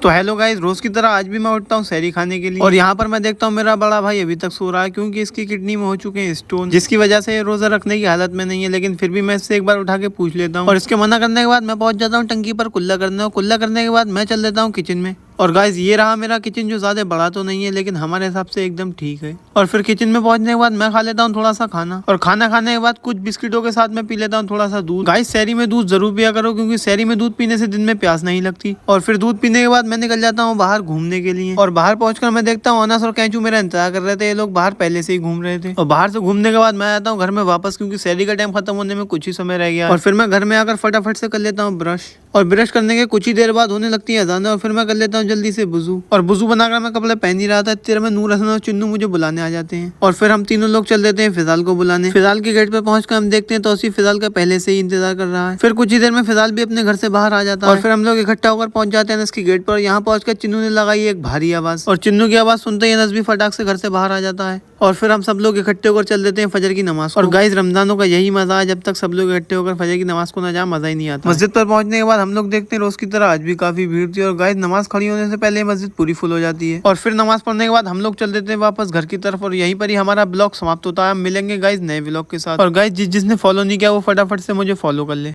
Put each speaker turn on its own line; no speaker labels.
तो hello guys, रोज की तरह आज भी मैं उठता हूँ सहरी खाने के लिए और यहाँ पर मैं देखता हूँ मेरा बड़ा भाई अभी तक सो रहा है क्योंकि इसकी किडनी में हो चुके हैं स्टोन, जिसकी वजह से ये रोजा रखने की हालत में नहीं है। लेकिन फिर भी मैं इससे एक बार उठा के पूछ लेता हूँ और इसके मना करने के बाद मैं पहुंच जाता हूँ टंकी पर कुल्ला करने, और कुल्ला करने के बाद मैं चल देता हूँ किचन में। और गाइस ये रहा मेरा किचन, जो ज्यादा बड़ा तो नहीं है लेकिन हमारे हिसाब से एकदम ठीक है। और फिर किचन में पहुंचने के बाद मैं खा लेता हूँ थोड़ा सा खाना, और खाना खाने के बाद कुछ बिस्किटों के साथ मैं पी लेता हूँ थोड़ा सा दूध। गाइस सहरी में दूध जरूर पिया करो क्योंकि सहरी में दूध पीने से दिन में प्यास नहीं लगती। और फिर दूध पीने के बाद मैं निकल जाता हूँ बाहर घूमने के लिए, और बाहर पहुंचकर मैं देखता हूँ अनस और कैंचू मेरा इंतजार कर रहे थे। ये लोग बाहर पहले से ही घूम रहे थे। और बाहर से घूमने के बाद मैं आता हूँ घर में वापस क्योंकि सहरी का टाइम खत्म होने में कुछ ही समय रह गया। और फिर मैं घर में आकर फटाफट से कर लेता हूँ ब्रश, और ब्रश करने के कुछ ही देर बाद होने लगती है अजान, और फिर मैं कर लेता हूँ जल्दी से वुजू। और वुजू बनाकर मैं कपड़े पहन ही रहा था, तेरे में नूर हसन और चिन्नू मुझे बुलाने आ जाते हैं। और फिर हम तीनों लोग चल देते हैं फिजाल को बुलाने। फिजाल के गेट पे पहुंचकर हम देखते हैं तो उसी फिजाल का पहले से ही इंतजार कर रहा है। फिर कुछ ही देर में फिजाल भी अपने घर से बाहर आ जाता है, और फिर हम लोग इकट्ठा होकर पहुंच जाते हैं अनस की गेट पर। यहाँ पहुंचकर चिन्नू ने लगाई एक भारी आवाज, और चिन्नू की आवाज सुनते ही अनस भी फटाक से घर से बाहर आ जाता है। और फिर हम सब लोग इकट्ठे होकर चल देते हैं फजर की नमाज को। और गाइस रमजानों का यही मजा है, जब तक सब लोग इकट्ठे होकर फजर की नमाज को ना जाए मजा ही नहीं आता। मस्जिद पर पहुंचने के बाद हम लोग देखते हैं रोज की तरह आज भी काफी भीड़ थी, और गाइस नमाज खड़ी होने से पहले मस्जिद पूरी फुल हो जाती है। और फिर नमाज पढ़ने के बाद हम लोग चल देते हैं वापस घर की तरफ, और यहीं पर ही हमारा ब्लॉग समाप्त होता है। हम मिलेंगे गाइस नए ब्लॉग के साथ। और गाइस जिसने फॉलो नहीं किया वो फटाफट से मुझे फॉलो कर ले।